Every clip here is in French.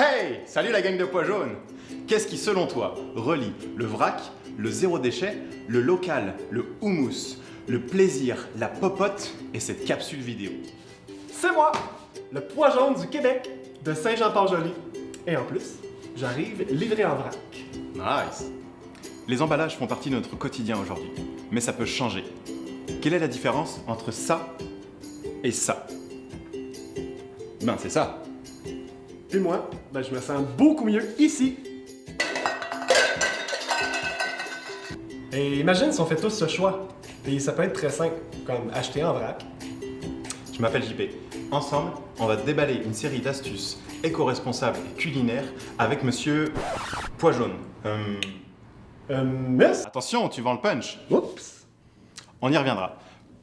Hey! Salut la gang de pois jaunes! Qu'est-ce qui, selon toi, relie le vrac, le zéro déchet, le local, le houmous, le plaisir, la popote et cette capsule vidéo? C'est moi, le pois jaune du Québec, de Saint-Jean-Port-Joli. Et en plus, j'arrive livré en vrac. Nice! Les emballages font partie de notre quotidien aujourd'hui, mais ça peut changer. Quelle est la différence entre ça et ça? Ben c'est ça! Puis moi, je me sens beaucoup mieux ici. Et imagine si on fait tous ce choix. Puis ça peut être très simple, comme acheter en vrac. Je m'appelle JP. Ensemble, on va déballer une série d'astuces éco-responsables et culinaires avec monsieur Pois jaune. Miss? Attention, tu vends le punch. Oups! On y reviendra.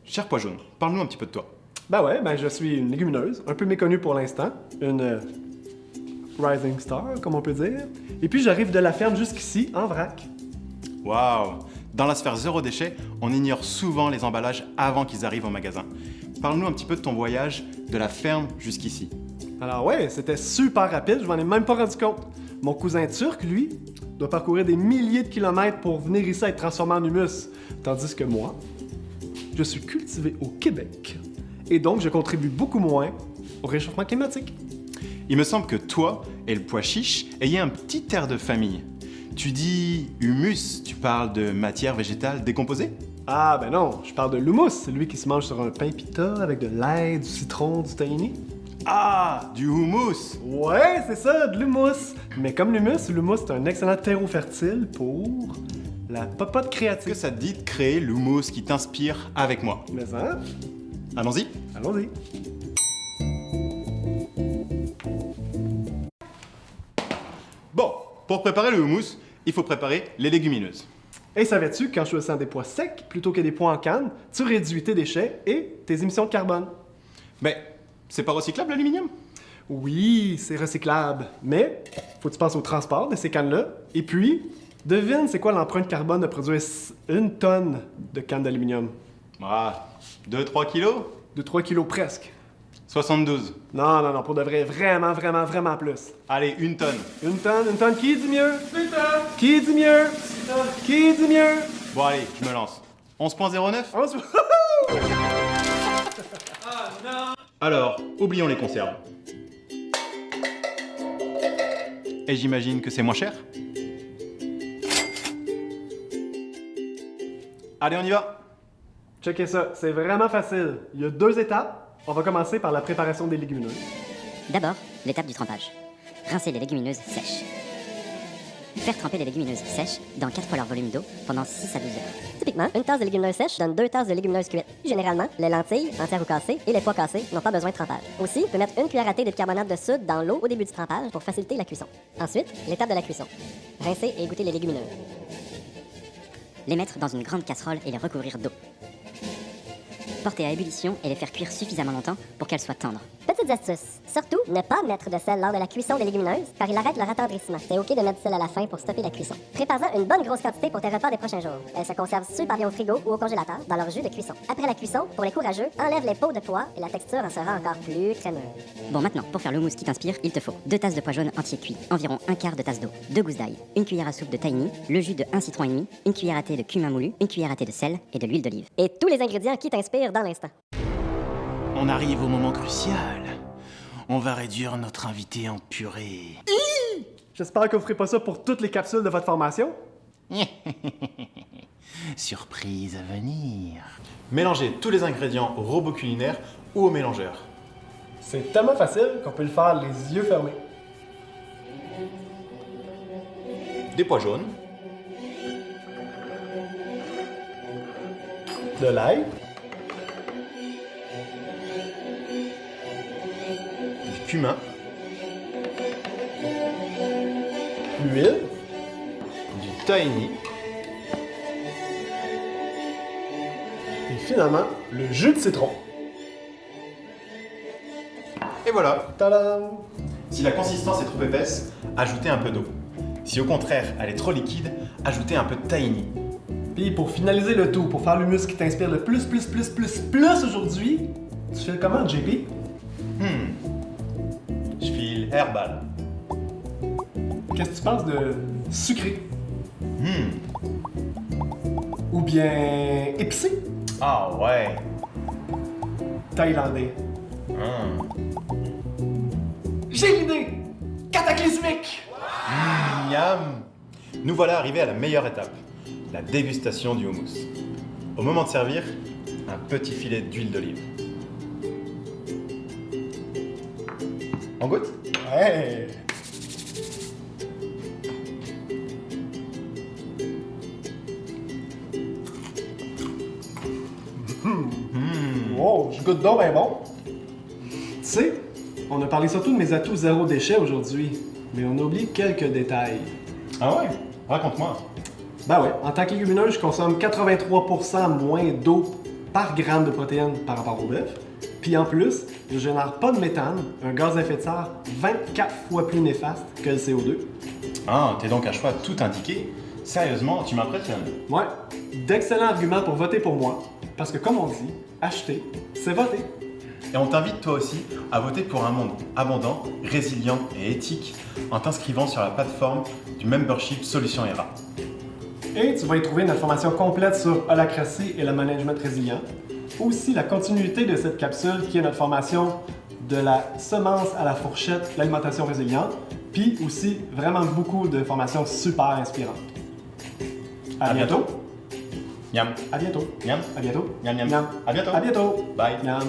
Cher Pois jaune, parle-nous un petit peu de toi. Je suis une légumineuse, un peu méconnue pour l'instant. Une rising star, comme on peut dire. Et puis j'arrive de la ferme jusqu'ici, en vrac. Waouh! Dans la sphère zéro déchet, on ignore souvent les emballages avant qu'ils arrivent au magasin. Parle-nous un petit peu de ton voyage de la ferme jusqu'ici. Alors ouais, c'était super rapide, je m'en ai même pas rendu compte. Mon cousin turc, lui, doit parcourir des milliers de kilomètres pour venir ici être transformé en humus. Tandis que moi, je suis cultivé au Québec. Et donc, je contribue beaucoup moins au réchauffement climatique. Il me semble que toi et le pois chiche ayez un petit air de famille. Tu dis humus, tu parles de matière végétale décomposée? Ah ben non, je parle de l'houmous, celui qui se mange sur un pain pita avec de l'ail, du citron, du tahini. Ah, du houmous! Ouais, c'est ça, de l'houmous. Mais comme l'houmous c'est un excellent terreau fertile pour la popote créative. Que ça te dit de créer l'houmous qui t'inspire avec moi? Mais hein? Allons-y! Allons-y. Bon, pour préparer le houmous, il faut préparer les légumineuses. Et savais-tu qu'en choisissant des pois secs plutôt que des pois en canne, tu réduis tes déchets et tes émissions de carbone? Mais c'est pas recyclable l'aluminium? Oui, c'est recyclable, mais faut que tu penses au transport de ces cannes-là. Et puis, devine c'est quoi l'empreinte carbone de produire 1 tonne de cannes d'aluminium? Ah, 2-3 kilos? De 3 kilos presque. 72. Non, pour de vrai, vraiment plus. Allez, 1 tonne. 1 tonne, qui dit mieux? 1 tonne! Qui dit mieux? 6 tonnes! Qui dit mieux? Bon allez, je me lance. 11.09? Alors, oublions les conserves. Et j'imagine que c'est moins cher? Allez, on y va! Checkez ça, c'est vraiment facile. Il y a 2 étapes. On va commencer par la préparation des légumineuses. D'abord, l'étape du trempage. Rincer les légumineuses sèches. Faire tremper les légumineuses sèches dans 4 fois leur volume d'eau pendant 6 à 12 heures. Typiquement, une tasse de légumineuses sèches donne 2 tasses de légumineuses cuites. Généralement, les lentilles, entières ou cassées, et les pois cassés n'ont pas besoin de trempage. Aussi, tu peux mettre 1 cuillère à thé de bicarbonate de soude dans l'eau au début du trempage pour faciliter la cuisson. Ensuite, l'étape de la cuisson. Rincer et égoutter les légumineuses. Les mettre dans une grande casserole et les recouvrir d'eau. Porter à ébullition et les faire cuire suffisamment longtemps pour qu'elles soient tendres. Petites astuces. Surtout, ne pas mettre de sel lors de la cuisson des légumineuses, car il arrête leur attendrissement. C'est ok de mettre du sel à la fin pour stopper la cuisson. Prépare-en une bonne grosse quantité pour tes repas des prochains jours. Elles se conservent super bien au frigo ou au congélateur dans leur jus de cuisson. Après la cuisson, pour les courageux, enlève les peaux de pois et la texture en sera encore plus crémeuse. Bon, maintenant, pour faire le mousse qui t'inspire, il te faut 2 tasses de pois jaunes entiers cuits, environ 1/4 de tasse d'eau, 2 gousses d'ail, 1 cuillère à soupe de tahini, le jus de 1 citron et demi, 1 cuillère à thé de cumin moulu, 1 cuillère à thé de sel et de l'huile d'olive. Et tous les ingrédients qui t'inspirent dans l'instant. On arrive au moment crucial. On va réduire notre invité en purée. J'espère que vous ferez pas ça pour toutes les capsules de votre formation. Surprise à venir. Mélangez tous les ingrédients au robot culinaire ou au mélangeur. C'est tellement facile qu'on peut le faire les yeux fermés. Des pois jaunes, De l'ail, du cumin, l'huile, du tahini, et finalement, le jus de citron. et voilà. Tadam! Si la consistance est trop épaisse, ajoutez un peu d'eau. Si au contraire elle est trop liquide, ajoutez un peu de tahini. Puis pour finaliser le tout, pour faire l'humus qui t'inspire le plus aujourd'hui, tu fais comment, JP? Je file herbal. Qu'est-ce que tu penses de sucré? Ou bien épicé? Ah ouais. Thaïlandais. J'ai l'idée! Cataclysmique! Miam. Nous voilà arrivés à la meilleure étape, la dégustation du houmous. Au moment de servir, un petit filet d'huile d'olive. On goûte? Ouais! Wow, je goûte donc ben bon! Tu sais, on a parlé surtout de mes atouts zéro déchet aujourd'hui, mais on a oublié quelques détails. Ah ouais? Raconte-moi. Ben ouais, en tant que légumineuse, je consomme 83% moins d'eau par gramme de protéines par rapport au bœuf. Puis en plus, je génère pas de méthane, un gaz à effet de serre 24 fois plus néfaste que le CO2. Ah, t'es donc à choix tout indiqué. Sérieusement, tu m'impressionnes. Ouais, d'excellents arguments pour voter pour moi, parce que comme on dit, acheter, c'est voter. Et on t'invite toi aussi à voter pour un monde abondant, résilient et éthique en t'inscrivant sur la plateforme du membership Solutions ERA. Et tu vas y trouver une information complète sur Holacracy et le management résilient. Aussi la continuité de cette capsule qui est notre formation de la semence à la fourchette, l'alimentation résiliente, puis aussi vraiment beaucoup de formations super inspirantes. À bientôt. Miam. À bientôt. Miam. À bientôt. Miam, miam. Miam. À bientôt. À bientôt. Bye. Miam.